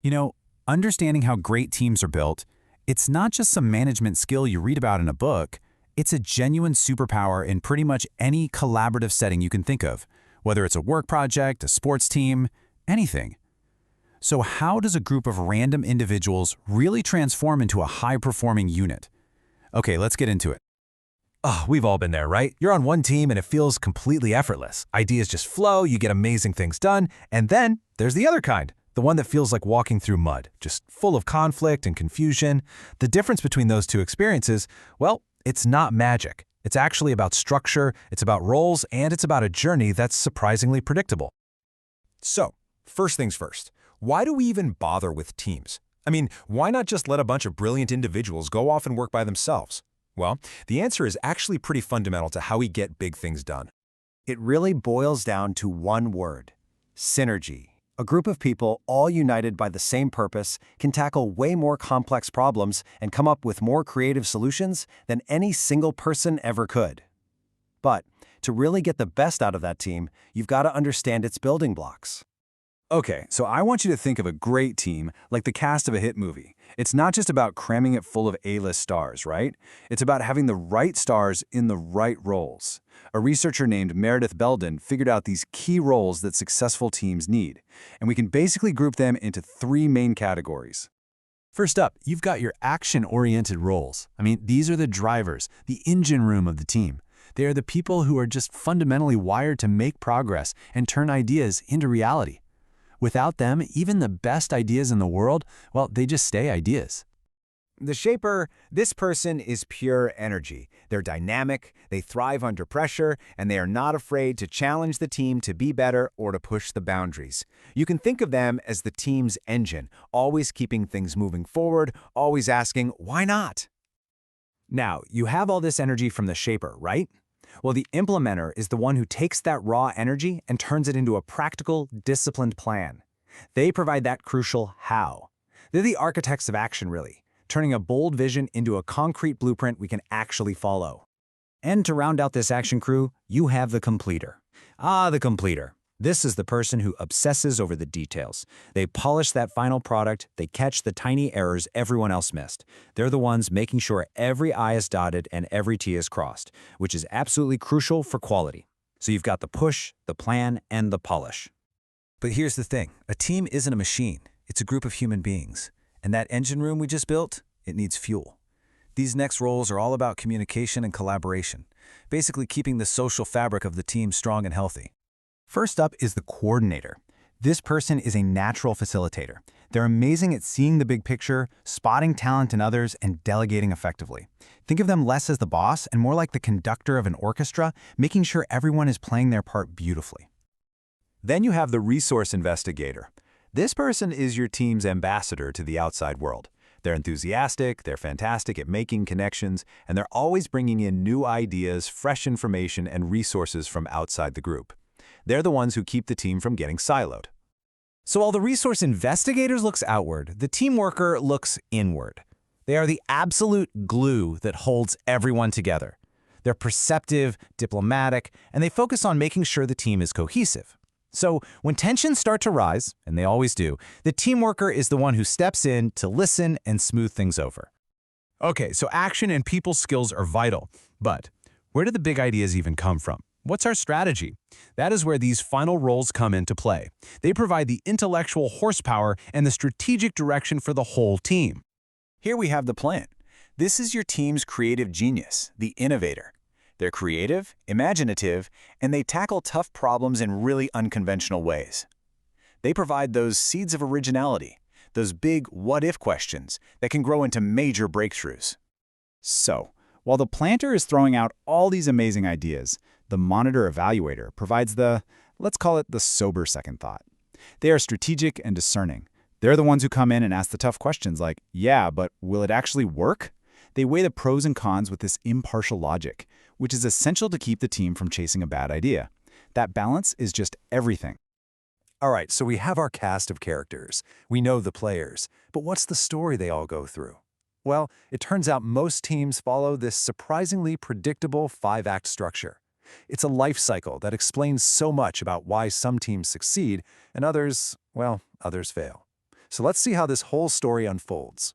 You know, understanding how great teams are built, it's not just some management skill you read about in a book, it's a genuine superpower in pretty much any collaborative setting you can think of, whether it's a work project, a sports team, anything. So how does a group of random individuals really transform into a high-performing unit? Okay, let's get into it. Oh, we've all been there, right? You're on one team and it feels completely effortless. Ideas just flow, you get amazing things done, and then there's the other kind, the one that feels like walking through mud, just full of conflict and confusion. The difference between those two experiences, well, it's not magic. It's actually about structure, it's about roles, and it's about a journey that's surprisingly predictable. So, first things first, why do we even bother with teams? I mean, why not just let a bunch of brilliant individuals go off and work by themselves? Well, the answer is actually pretty fundamental to how we get big things done. It really boils down to one word: synergy. A group of people, all united by the same purpose, can tackle way more complex problems and come up with more creative solutions than any single person ever could. But to really get the best out of that team, you've got to understand its building blocks. Okay, so I want you to think of a great team like the cast of a hit movie. It's not just about cramming it full of A-list stars, right? It's about having the right stars in the right roles. A researcher named Meredith Belbin figured out these key roles that successful teams need, and we can basically group them into three main categories. First up, you've got your action-oriented roles. These are the drivers, the engine room of the team. They are the people who are just fundamentally wired to make progress and turn ideas into reality. Without them, even the best ideas in the world, well, they just stay ideas. The shaper, this person is pure energy. They're dynamic, they thrive under pressure, and they are not afraid to challenge the team to be better or to push the boundaries. You can think of them as the team's engine, always keeping things moving forward, always asking, why not? Now, you have all this energy from the shaper, right? Well, the implementer is the one who takes that raw energy and turns it into a practical, disciplined plan. They provide that crucial how. They're the architects of action, really, turning a bold vision into a concrete blueprint we can actually follow. And to round out this action crew, you have the completer. The completer. This is the person who obsesses over the details. They polish that final product, they catch the tiny errors everyone else missed. They're the ones making sure every I is dotted and every T is crossed, which is absolutely crucial for quality. So you've got the push, the plan, and the polish. But here's the thing, a team isn't a machine, it's a group of human beings. And that engine room we just built, it needs fuel. These next roles are all about communication and collaboration, basically keeping the social fabric of the team strong and healthy. First up is the coordinator. This person is a natural facilitator. They're amazing at seeing the big picture, spotting talent in others, and delegating effectively. Think of them less as the boss and more like the conductor of an orchestra, making sure everyone is playing their part beautifully. Then you have the resource investigator. This person is your team's ambassador to the outside world. They're enthusiastic, they're fantastic at making connections, and they're always bringing in new ideas, fresh information, and resources from outside the group. They're the ones who keep the team from getting siloed. So while the resource investigators looks outward, the team worker looks inward. They are the absolute glue that holds everyone together. They're perceptive, diplomatic, and they focus on making sure the team is cohesive. So when tensions start to rise, and they always do, the team worker is the one who steps in to listen and smooth things over. Okay, so action and people skills are vital, but where do the big ideas even come from? What's our strategy? That is where these final roles come into play. They provide the intellectual horsepower and the strategic direction for the whole team. Here we have the plan. This is your team's creative genius, the innovator. They're creative, imaginative, and they tackle tough problems in really unconventional ways. They provide those seeds of originality, those big what-if questions that can grow into major breakthroughs. So, while the planter is throwing out all these amazing ideas, the monitor evaluator provides let's call it the sober second thought. They are strategic and discerning. They're the ones who come in and ask the tough questions like, yeah, but will it actually work? They weigh the pros and cons with this impartial logic, which is essential to keep the team from chasing a bad idea. That balance is just everything. All right, so we have our cast of characters. We know the players, but what's the story they all go through? Well, it turns out most teams follow this surprisingly predictable 5-act structure. It's a life cycle that explains so much about why some teams succeed and others, well, others fail. So let's see how this whole story unfolds.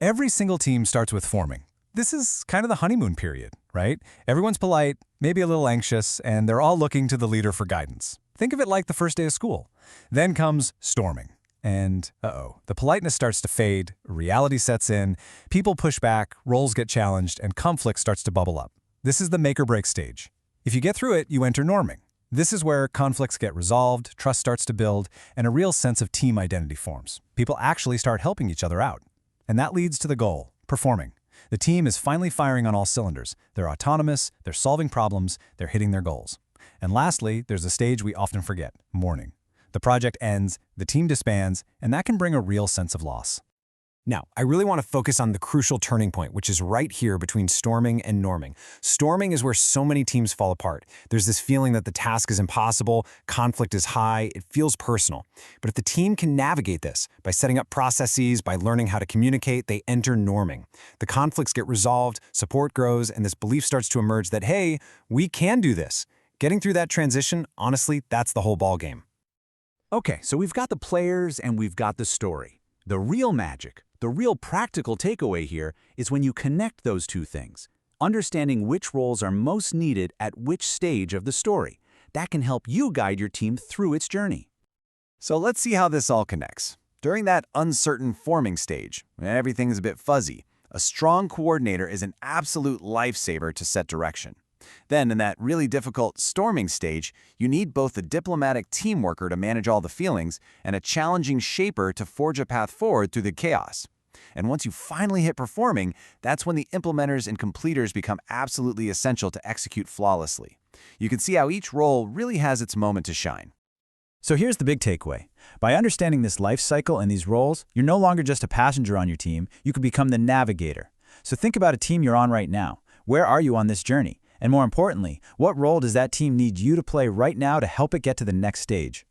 Every single team starts with forming. This is kind of the honeymoon period, right? Everyone's polite, maybe a little anxious, and they're all looking to the leader for guidance. Think of it like the first day of school. Then comes storming. And, the politeness starts to fade, reality sets in, people push back, roles get challenged, and conflict starts to bubble up. This is the make-or-break stage. If you get through it, you enter norming. This is where conflicts get resolved, trust starts to build, and a real sense of team identity forms. People actually start helping each other out. And that leads to the goal, performing. The team is finally firing on all cylinders. They're autonomous, they're solving problems, they're hitting their goals. And lastly, there's a stage we often forget, mourning. The project ends, the team disbands, and that can bring a real sense of loss. Now, I really want to focus on the crucial turning point, which is right here between storming and norming. Storming is where so many teams fall apart. There's this feeling that the task is impossible, conflict is high, it feels personal. But if the team can navigate this, by setting up processes, by learning how to communicate, they enter norming. The conflicts get resolved, support grows, and this belief starts to emerge that, hey, we can do this. Getting through that transition, honestly, that's the whole ballgame. Okay, so we've got the players and we've got the story. The real magic, the real practical takeaway here is when you connect those two things, understanding which roles are most needed at which stage of the story. That can help you guide your team through its journey. So let's see how this all connects. During that uncertain forming stage, when everything's a bit fuzzy, a strong coordinator is an absolute lifesaver to set direction. Then, in that really difficult storming stage, you need both a diplomatic team worker to manage all the feelings and a challenging shaper to forge a path forward through the chaos. And once you finally hit performing, that's when the implementers and completers become absolutely essential to execute flawlessly. You can see how each role really has its moment to shine. So here's the big takeaway. By understanding this life cycle and these roles, you're no longer just a passenger on your team, you can become the navigator. So think about a team you're on right now. Where are you on this journey? And more importantly, what role does that team need you to play right now to help it get to the next stage?